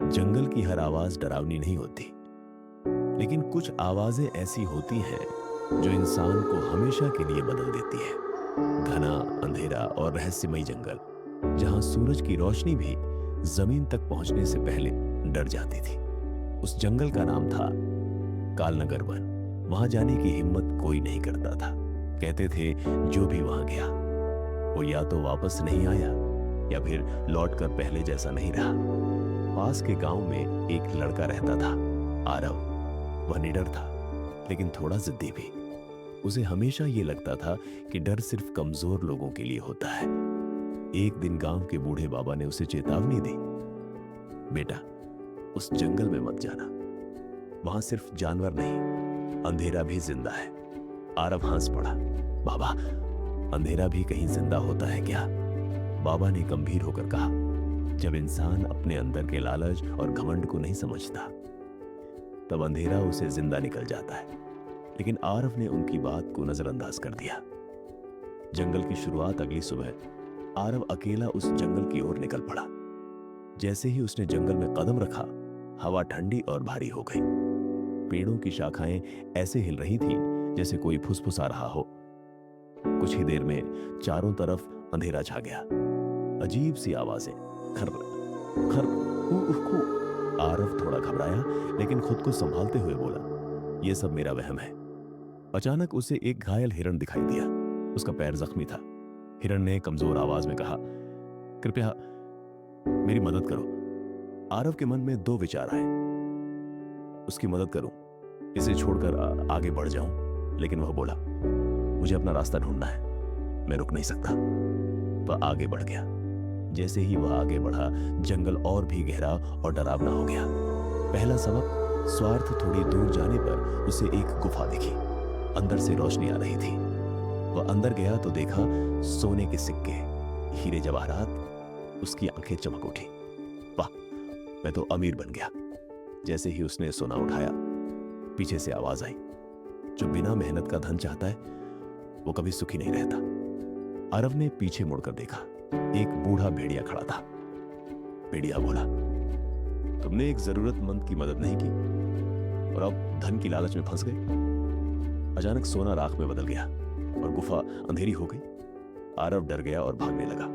जंगल की हर आवाज डरावनी नहीं होती, लेकिन कुछ आवाजें ऐसी होती हैं जो इंसान को हमेशा के लिए बदल देती है। घना अंधेरा और रहस्यमयी जंगल, जहां सूरज की रोशनी भी जमीन तक पहुंचने से पहले डर जाती थी। उस जंगल का नाम था कालनगर वन। वहां जाने की हिम्मत कोई नहीं करता था। कहते थे जो भी वहां गया वो या तो वापस नहीं आया या फिर लौटकर पहले जैसा नहीं रहा। पास के गांव में एक लड़का रहता था, आरव। वह निडर था, लेकिन थोड़ा जिद्दी भी। उसे हमेशा ये लगता था कि डर सिर्फ कमजोर लोगों के लिए होता है। एक दिन गांव के बूढ़े बाबा ने उसे चेतावनी दी, बेटा, उस जंगल में मत जाना। वहां सिर्फ जानवर नहीं, अंधेरा भी जिंदा है। आरव हंस पड़ा, बाबा, अंधेरा भी कहीं जिंदा होता है क्या? बाबा ने गंभीर होकर कहा, जब इंसान अपने अंदर के लालच और घमंड को नहीं समझता, तब अंधेरा उसे जिंदा निकल जाता है। लेकिन आरव ने उनकी बात को नजरअंदाज कर दिया। जंगल की शुरुआत अगली सुबह आरव अकेला उस जंगल की ओर निकल पड़ा। जैसे ही उसने जंगल में कदम रखा, हवा ठंडी और भारी हो गई। पेड़ों की शाखाएं ऐसे हिल रही थी जैसे कोई फुसफुसा रहा हो। कुछ ही देर में चारों तरफ अंधेरा छा गया। अजीब सी आवाजें, खर खर ऊ खू। आरव थोड़ा घबराया, लेकिन खुद को संभालते हुए बोला, यह सब मेरा वहम है। अचानक उसे एक घायल हिरण दिखाई दिया। उसका पैर जख्मी था। हिरण ने कमजोर आवाज में कहा, कृपया मेरी मदद करो। आरव के मन में दो विचार आए, उसकी मदद करूं, इसे छोड़कर आगे बढ़ जाऊं। लेकिन वह बोला, मुझे अपना रास्ता ढूंढना है, मैं रुक नहीं सकता। वह आगे बढ़ गया। जैसे ही वह आगे बढ़ा, जंगल और भी गहरा और डरावना हो गया। पहला सबक, स्वार्थ। थोड़ी दूर जाने पर उसे एक गुफा दिखी। अंदर से रोशनी आ रही थी। वह अंदर गया तो देखा सोने के सिक्के, हीरे जवाहरात। उसकी आंखें चमक उठी, वाह, मैं तो अमीर बन गया। जैसे ही उसने सोना उठाया, पीछे से आवाज आई, जो बिना मेहनत का धन चाहता है वो कभी सुखी नहीं रहता। आरव ने पीछे मुड़कर देखा, एक बूढ़ा भेड़िया खड़ा था। भेड़िया बोला, तुमने एक जरूरतमंद की मदद नहीं की और अब धन की लालच में फंस गए। अचानक सोना राख में बदल गया और गुफा अंधेरी हो गई। आरव डर गया और भागने लगा।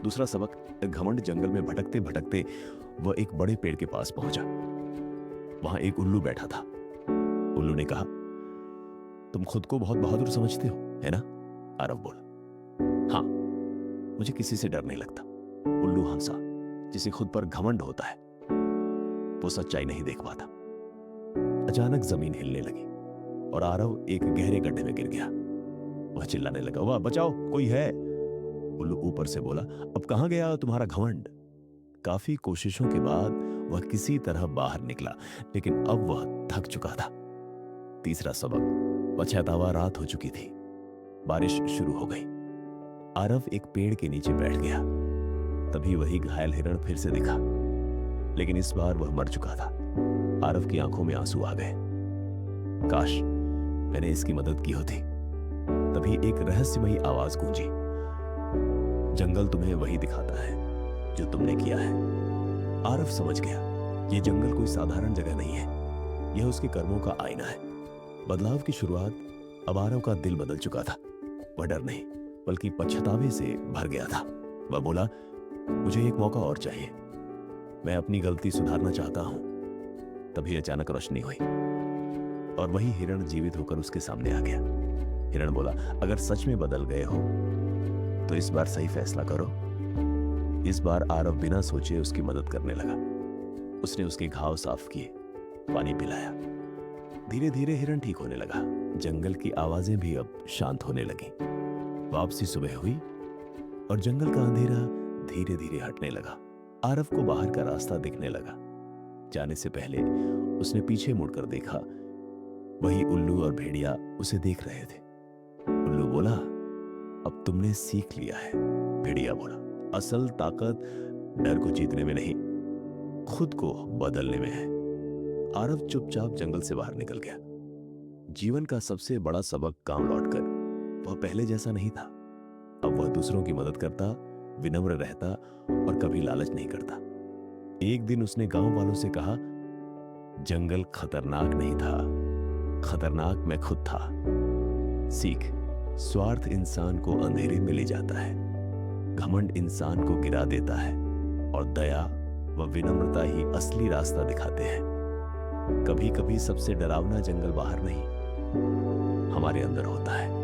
दूसरा सबक, घमंड। जंगल में भटकते भटकते वह एक बड़े पेड़ के पास पहुंचा। वहां एक उल्लू बैठा था। उल्लू ने कहा, तुम खुद को बहुत बहादुर समझते हो, है ना? आरव बोला, हाँ, मुझे किसी से डर नहीं लगता। उल्लू हंसा। जिसे खुद पर घमंड होता है वो सच्चाई नहीं देख पाता। अचानक जमीन हिलने लगी और आरव एक गहरे गड्ढे में गिर गया। वह चिल्लाने लगा, वाह, बचाओ, कोई है। उल्लू ऊपर से बोला, अब कहां गया तुम्हारा घमंड? काफी कोशिशों के बाद वह किसी तरह बाहर निकला, लेकिन अब वह थक चुका था। तीसरा सबक, पछतावा। रात हो चुकी थी, बारिश शुरू हो गई। आरव एक पेड़ के नीचे बैठ गया। तभी वही घायल हिरण फिर से दिखा, लेकिन इस बार वह मर चुका था। आरव की आंखों में आंसू आ गए। काश मैंने इसकी मदद की होती। तभी एक रहस्यमयी आवाज गूंजी, जंगल तुम्हें वही दिखाता है जो तुमने किया है। आरव समझ गया, यह जंगल कोई साधारण जगह नहीं है, यह उसके कर्मों का आईना है। बदलाव की शुरुआत। अब आरव का दिल बदल चुका था। वह डर नहीं, बल्कि पछतावे से भर गया था। वह बोला, मुझे एक मौका और चाहिए, मैं अपनी गलती सुधारना चाहता हूं। तभी अचानक रोशनी हुई और वही हिरण जीवित होकर उसके सामने आ गया। हिरण बोला, अगर सच में बदल गए हो तो इस बार सही फैसला करो। इस बार आरव बिना सोचे उसकी मदद करने लगा। उसने उसके घाव साफ किए, पानी पिलाया। धीरे धीरे हिरण ठीक होने लगा। जंगल की आवाजें भी अब शांत होने लगी। वापसी सुबह हुई और जंगल का अंधेरा धीरे धीरे हटने लगा। आरव को बाहर का रास्ता दिखने लगा। जाने से पहले उसने पीछे मुड़कर देखा, वही उल्लू और भेड़िया उसे देख रहे थे। उल्लू बोला, अब तुमने सीख लिया है। भेड़िया बोला, असल ताकत डर को जीतने में नहीं, खुद को बदलने में है। आरव चुपचाप जंगल से बाहर निकल गया। जीवन का सबसे बड़ा सबक, गांव लौटकर वह पहले जैसा नहीं था। अब वह दूसरों की मदद करता, विनम्र रहता और कभी लालच नहीं करता। एक दिन उसने गांव वालों से कहा, जंगल खतरनाक नहीं था, खतरनाक मैं खुद था। सीख, स्वार्थ इंसान को अंधेरे में ले जाता है, घमंड इंसान को गिरा देता है, और दया व विनम्रता ही असली रास्ता दिखाते हैं। कभी कभी सबसे डरावना जंगल बाहर नहीं, हमारे अंदर होता है।